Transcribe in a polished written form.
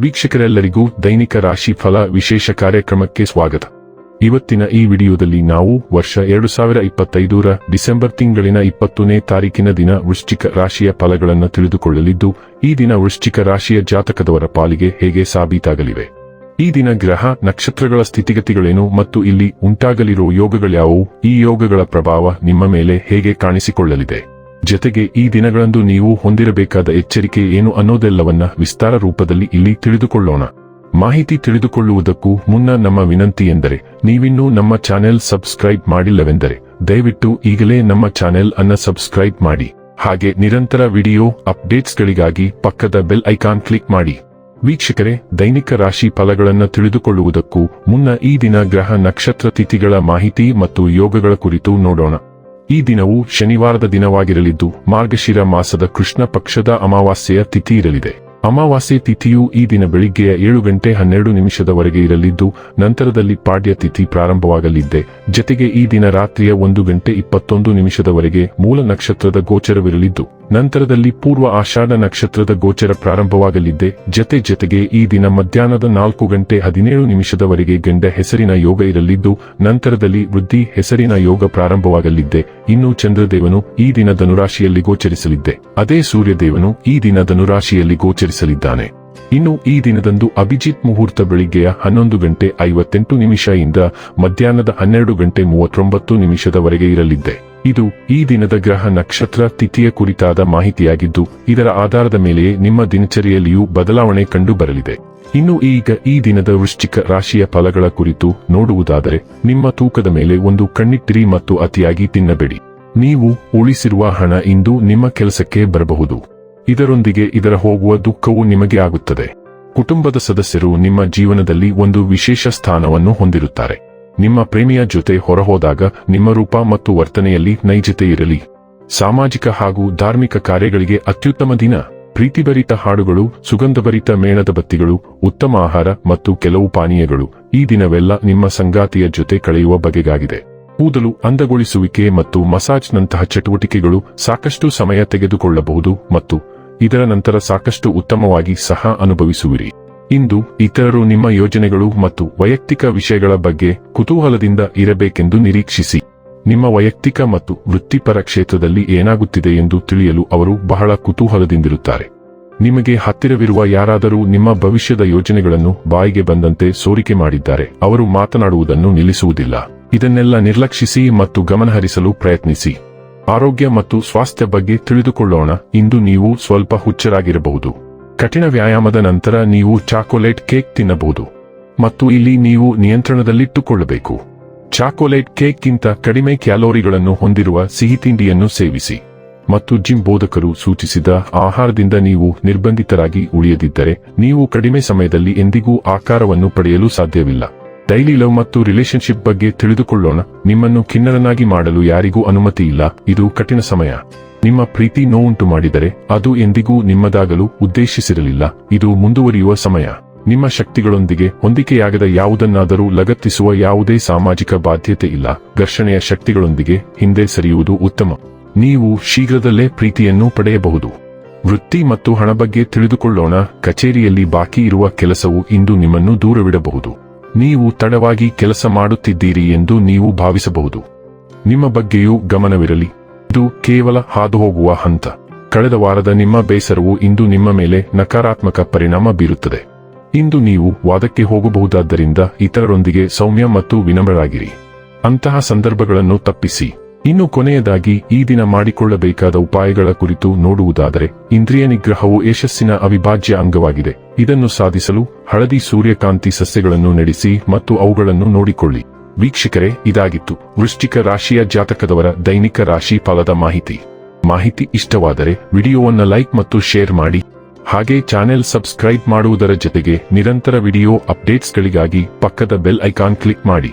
ವೀಕ್ಷಕರೆಲ್ಲರಿಗೂ ದೈನಿಕ ರಾಶಿ ಫಲ ವಿಶೇಷ ಕಾರ್ಯಕ್ರಮಕ್ಕೆ ಸ್ವಾಗತ. ಇವತ್ತಿನ ಈ ವಿಡಿಯೋದಲ್ಲಿ ನಾವು ವರ್ಷ 2025ರ ಡಿಸೆಂಬರ್ ತಿಂಗಳಿನ 20ನೇ ತಾರೀಕಿನ ದಿನ ವೃಶ್ಚಿಕ ರಾಶಿಯ ಫಲಗಳನ್ನು ತಿಳಿದುಕೊಳ್ಳಲಿದ್ದು, ಈ ದಿನ ವೃಶ್ಚಿಕ ರಾಶಿಯ ಜಾತಕದವರ ಪಾಲಿಗೆ ಹೇಗೆ ಸಾಬೀತಾಗಲಿವೆ, ಈ ದಿನ ಗ್ರಹ ನಕ್ಷತ್ರಗಳ ಸ್ಥಿತಿಗತಿಗಳೇನು ಮತ್ತು ಇಲ್ಲಿ ಉಂಟಾಗಲಿರುವ ಯೋಗಗಳ್ಯಾವುವು, ಈ ಯೋಗಗಳ ಪ್ರಭಾವ ನಿಮ್ಮ ಮೇಲೆ ಹೇಗೆ ಕಾಣಿಸಿಕೊಳ್ಳಲಿದೆ, ಜೊತೆಗೆ ಈ ದಿನಗಳಂದು ನೀವು ಹೊಂದಿರಬೇಕಾದ ಎಚ್ಚರಿಕೆ ಏನು ಅನ್ನೋದೆಲ್ಲವನ್ನ ವಿಸ್ತಾರ ರೂಪದಲ್ಲಿ ಇಲ್ಲಿ ತಿಳಿದುಕೊಳ್ಳೋಣ. ಮಾಹಿತಿ ತಿಳಿದುಕೊಳ್ಳುವುದಕ್ಕೂ ಮುನ್ನ ನಮ್ಮ ವಿನಂತಿ ಎಂದರೆ, ನೀವಿನ್ನೂ ನಮ್ಮ ಚಾನೆಲ್ ಸಬ್ಸ್ಕ್ರೈಬ್ ಮಾಡಿಲ್ಲವೆಂದರೆ ದಯವಿಟ್ಟು ಈಗಲೇ ನಮ್ಮ ಚಾನೆಲ್ ಅನ್ನು ಸಬ್ಸ್ಕ್ರೈಬ್ ಮಾಡಿ. ಹಾಗೆ ನಿರಂತರ ವಿಡಿಯೋ ಅಪ್ಡೇಟ್ಸ್ಗಳಿಗಾಗಿ ಪಕ್ಕದ ಬೆಲ್ ಐಕಾನ್ ಕ್ಲಿಕ್ ಮಾಡಿ. ವೀಕ್ಷಕರೇ, ದೈನಿಕ ರಾಶಿ ಫಲಗಳನ್ನು ತಿಳಿದುಕೊಳ್ಳುವುದಕ್ಕೂ ಮುನ್ನ ಈ ದಿನ ಗ್ರಹ ನಕ್ಷತ್ರ ತಿಥಿಗಳ ಮಾಹಿತಿ ಮತ್ತು ಯೋಗಗಳ ಕುರಿತು ನೋಡೋಣ. ಈ ದಿನವು ಶನಿವಾರದ ದಿನವಾಗಿರಲಿದ್ದು, ಮಾರ್ಗಶಿರ ಮಾಸದ ಕೃಷ್ಣ ಪಕ್ಷದ ಅಮಾವಾಸ್ಯೆಯ ತಿಥಿ ಇರಲಿದೆ. ಅಮಾವಾಸ್ಯೆ ತಿಥಿಯು ಈ ದಿನ ಬೆಳಿಗ್ಗೆಯ 7:12 ಇರಲಿದ್ದು, ನಂತರದಲ್ಲಿ ಪಾಡ್ಯ ತಿಥಿ ಪ್ರಾರಂಭವಾಗಲಿದೆ. ಜತೆಗೆ ಈ ದಿನ ರಾತ್ರಿಯ 1:21 ಮೂಲ ನಕ್ಷತ್ರದ ಗೋಚರವಿರಲಿದ್ದು, ನಂತರದಲ್ಲಿ ಪೂರ್ವ ಆಷಾಢ ನಕ್ಷತ್ರದ ಗೋಚರ ಪ್ರಾರಂಭವಾಗಲಿದೆ. ಜತೆಗೆ ಈ ದಿನ ಮಧ್ಯಾಹ್ನದ 4:17 ಗಂಡ ಹೆಸರಿನ ಯೋಗ ಇರಲಿದ್ದು, ನಂತರದಲ್ಲಿ ವೃದ್ಧಿ ಹೆಸರಿನ ಯೋಗ ಪ್ರಾರಂಭವಾಗಲಿದೆ. ಇನ್ನು ಚಂದ್ರದೇವನು ಈ ದಿನ ಧನುರಾಶಿಯಲ್ಲಿ ಗೋಚರಿಸಲಿದೆ. ಅದೇ ಸೂರ್ಯದೇವನು ಈ ದಿನ ಧನುರಾಶಿಯಲ್ಲಿ ಗೋಚರಿಸಲಿದ್ದಾನೆ. ಇನ್ನು ಈ ದಿನದಂದು ಅಭಿಜಿತ್ ಮುಹೂರ್ತ ಬೆಳಿಗ್ಗೆಯ 11:58 ಇಂದ ಮಧ್ಯಾಹ್ನದ 12:39 ಇರಲಿದೆ. ಇದು ಈ ದಿನದ ಗ್ರಹ ನಕ್ಷತ್ರ ತಿಥಿಯ ಕುರಿತಾದ ಮಾಹಿತಿಯಾಗಿದ್ದು, ಇದರ ಆಧಾರದ ಮೇಲೆಯೇ ನಿಮ್ಮ ದಿನಚರಿಯಲ್ಲಿಯೂ ಬದಲಾವಣೆ ಕಂಡು ಬರಲಿದೆ. ಇನ್ನು ಈಗ ಈ ದಿನದ ವೃಶ್ಚಿಕ ರಾಶಿಯ ಫಲಗಳ ಕುರಿತು ನೋಡುವುದಾದರೆ, ನಿಮ್ಮ ತೂಕದ ಮೇಲೆ ಒಂದು ಕಣ್ಣಿಟ್ಟಿರಿ ಮತ್ತು ಅತಿಯಾಗಿ ತಿನ್ನಬೇಡಿ. ನೀವು ಉಳಿಸಿರುವ ಹಣ ಇಂದು ನಿಮ್ಮ ಕೆಲಸಕ್ಕೆ ಬರಬಹುದು. ಇದರೊಂದಿಗೆ ಇದರ ಹೋಗುವ ದುಃಖವೂ ನಿಮಗೆ ಆಗುತ್ತದೆ. ಕುಟುಂಬದ ಸದಸ್ಯರು ನಿಮ್ಮ ಜೀವನದಲ್ಲಿ ಒಂದು ವಿಶೇಷ ಸ್ಥಾನವನ್ನು ಹೊಂದಿರುತ್ತಾರೆ. ನಿಮ್ಮ ಪ್ರೇಮಿಯ ಜೊತೆ ಹೊರಹೋದಾಗ ನಿಮ್ಮ ರೂಪ ಮತ್ತು ವರ್ತನೆಯಲ್ಲಿ ನೈಜತೆ ಇರಲಿ. ಸಾಮಾಜಿಕ ಹಾಗೂ ಧಾರ್ಮಿಕ ಕಾರ್ಯಗಳಿಗೆ ಅತ್ಯುತ್ತಮ ದಿನ. ಪ್ರೀತಿಭರಿತ ಹಾಡುಗಳು, ಸುಗಂಧಭರಿತ ಮೇಣದ ಬತ್ತಿಗಳು, ಉತ್ತಮ ಆಹಾರ ಮತ್ತು ಕೆಲವು ಪಾನೀಯಗಳು, ಈ ದಿನವೆಲ್ಲ ನಿಮ್ಮ ಸಂಗಾತಿಯ ಜೊತೆ ಕಳೆಯುವ ಬಗೆಗಾಗಿದೆ. ಕೂದಲು ಅಂದಗೊಳಿಸುವಿಕೆ ಮತ್ತು ಮಸಾಜ್ನಂತಹ ಚಟುವಟಿಕೆಗಳು ಸಾಕಷ್ಟು ಸಮಯ ತೆಗೆದುಕೊಳ್ಳಬಹುದು ಮತ್ತು ಇದರ ನಂತರ ಸಾಕಷ್ಟು ಉತ್ತಮವಾಗಿ ಸಹ ಅನುಭವಿಸುವಿರಿ. ಇಂದು ಇತರರು ನಿಮ್ಮ ಯೋಜನೆಗಳು ಮತ್ತು ವೈಯಕ್ತಿಕ ವಿಷಯಗಳ ಬಗ್ಗೆ ಕುತೂಹಲದಿಂದ ಇರಬೇಕೆಂದು ನಿರೀಕ್ಷಿಸಿ. ನಿಮ್ಮ ವೈಯಕ್ತಿಕ ಮತ್ತು ವೃತ್ತಿಪರ ಕ್ಷೇತ್ರದಲ್ಲಿ ಏನಾಗುತ್ತಿದೆ ಎಂದು ತಿಳಿಯಲು ಅವರು ಬಹಳ ಕುತೂಹಲದಿಂದಿರುತ್ತಾರೆ. ನಿಮಗೆ ಹತ್ತಿರವಿರುವ ಯಾರಾದರೂ ನಿಮ್ಮ ಭವಿಷ್ಯದ ಯೋಜನೆಗಳನ್ನು ಬಾಯಿಗೆ ಬಂದಂತೆ ಸೋರಿಕೆ ಮಾಡಿದ್ದಾರೆ, ಅವರು ಮಾತನಾಡುವುದನ್ನು ನಿಲ್ಲಿಸುವುದಿಲ್ಲ. ಇದನ್ನೆಲ್ಲ ನಿರ್ಲಕ್ಷಿಸಿ ಮತ್ತು ಗಮನಹರಿಸಲು ಪ್ರಯತ್ನಿಸಿ. ಆರೋಗ್ಯ ಮತ್ತು ಸ್ವಾಸ್ಥ್ಯ ಬಗ್ಗೆ ತಿಳಿದುಕೊಳ್ಳೋಣ. ಇಂದು ನೀವು ಸ್ವಲ್ಪ ಹುಚ್ಚರಾಗಿರಬಹುದು. ಕಠಿಣ ವ್ಯಾಯಾಮದ ನಂತರ ನೀವು ಚಾಕೊಲೇಟ್ ಕೇಕ್ ತಿನ್ನಬಹುದು ಮತ್ತು ಇಲ್ಲಿ ನೀವು ನಿಯಂತ್ರಣದಲ್ಲಿಟ್ಟುಕೊಳ್ಳಬೇಕು. ಚಾಕೊಲೇಟ್ ಕೇಕ್ಗಿಂತ ಕಡಿಮೆ ಕ್ಯಾಲೋರಿಗಳನ್ನು ಹೊಂದಿರುವ ಸಿಹಿತಿಂಡಿಯನ್ನು ಸೇವಿಸಿ ಮತ್ತು ಜಿಮ್ ಬೋಧಕರು ಸೂಚಿಸಿದ ಆಹಾರದಿಂದ ನೀವು ನಿರ್ಬಂಧಿತರಾಗಿ ಉಳಿಯದಿದ್ದರೆ ನೀವು ಕಡಿಮೆ ಸಮಯದಲ್ಲಿ ಎಂದಿಗೂ ಆಕಾರವನ್ನು ಪಡೆಯಲು ಸಾಧ್ಯವಿಲ್ಲ. ಡೈಲಿ ಲವ್ ಮತ್ತು ರಿಲೇಶನ್ಶಿಪ್ ಬಗ್ಗೆ ತಿಳಿದುಕೊಳ್ಳೋಣ. ನಿಮ್ಮನ್ನು ಖಿನ್ನರನಾಗಿ ಮಾಡಲು ಯಾರಿಗೂ ಅನುಮತಿ ಇಲ್ಲ. ಇದು ಕಠಿಣ ಸಮಯ. ನಿಮ್ಮ ಪ್ರೀತಿ ನೋವುಂಟು ಮಾಡಿದರೆ ಅದು ಎಂದಿಗೂ ನಿಮ್ಮದಾಗಲು ಉದ್ದೇಶಿಸಿರಲಿಲ್ಲ. ಇದು ಮುಂದುವರಿಯುವ ಸಮಯ. ನಿಮ್ಮ ಶಕ್ತಿಗಳೊಂದಿಗೆ ಹೊಂದಿಕೆಯಾಗದ ಯಾವುದನ್ನಾದರೂ ಲಗತ್ತಿಸುವ ಯಾವುದೇ ಸಾಮಾಜಿಕ ಬಾಧ್ಯತೆ ಇಲ್ಲ. ಘರ್ಷಣೆಯ ಶಕ್ತಿಗಳೊಂದಿಗೆ ಹಿಂದೆ ಸರಿಯುವುದು ಉತ್ತಮ. ನೀವು ಶೀಘ್ರದಲ್ಲೇ ಪ್ರೀತಿಯನ್ನು ಪಡೆಯಬಹುದು. ವೃತ್ತಿ ಮತ್ತು ಹಣ ಬಗ್ಗೆ ತಿಳಿದುಕೊಳ್ಳೋಣ. ಕಚೇರಿಯಲ್ಲಿ ಬಾಕಿ ಇರುವ ಕೆಲಸವು ಇಂದು ನಿಮ್ಮನ್ನು ದೂರವಿಡಬಹುದು. ನೀವು ತಡವಾಗಿ ಕೆಲಸ ಮಾಡುತ್ತಿದ್ದೀರಿ ಎಂದು ನೀವು ಭಾವಿಸಬಹುದು. ನಿಮ್ಮ ಬಗ್ಗೆಯೂ ಗಮನವಿರಲಿ. ಇದು ಕೇವಲ ಹಾದುಹೋಗುವ ಹಂತ. ಕಳೆದ ವಾರದ ನಿಮ್ಮ ಬೇಸರವು ಇಂದು ನಿಮ್ಮ ಮೇಲೆ ನಕಾರಾತ್ಮಕ ಪರಿಣಾಮ ಬೀರುತ್ತದೆ. ಇಂದು ನೀವು ವಾದಕ್ಕೆ ಹೋಗಬಹುದಾದ್ದರಿಂದ ಇತರರೊಂದಿಗೆ ಸೌಮ್ಯ ಮತ್ತು ವಿನಮ್ರರಾಗಿರಿ. ಅಂತಹ ಸಂದರ್ಭಗಳನ್ನು ತಪ್ಪಿಸಿ. ಇನ್ನು ಕೊನೆಯದಾಗಿ ಈ ದಿನ ಮಾಡಿಕೊಳ್ಳಬೇಕಾದ ಉಪಾಯಗಳ ಕುರಿತು ನೋಡುವುದಾದರೆ, ಇಂದ್ರಿಯ ನಿಗ್ರಹವು ಯಶಸ್ಸಿನ ಅವಿಭಾಜ್ಯ ಅಂಗವಾಗಿದೆ. ಇದನ್ನು ಸಾಧಿಸಲು ಹಳದಿ ಸೂರ್ಯಕಾಂತಿ ಸಸ್ಯಗಳನ್ನು ನೆಡೆಸಿ ಮತ್ತು ಅವುಗಳನ್ನು ನೋಡಿಕೊಳ್ಳಿ. ವೀಕ್ಷಕರೇ, ಇದಾಗಿತ್ತು ವೃಶ್ಚಿಕ ರಾಶಿಯ ಜಾತಕದವರ ದೈನಿಕ ರಾಶಿ ಫಲದ ಮಾಹಿತಿ ಇಷ್ಟವಾದರೆ ವಿಡಿಯೋವನ್ನು ಲೈಕ್ ಮತ್ತು ಶೇರ್ ಮಾಡಿ. ಹಾಗೆ ಚಾನೆಲ್ ಸಬ್ಸ್ಕ್ರೈಬ್ ಮಾಡುವುದರ ಜೊತೆಗೆ ನಿರಂತರ ವಿಡಿಯೋ ಅಪ್ಡೇಟ್ಸ್ಗಳಿಗಾಗಿ ಪಕ್ಕದ ಬೆಲ್ ಐಕಾನ್ ಕ್ಲಿಕ್ ಮಾಡಿ.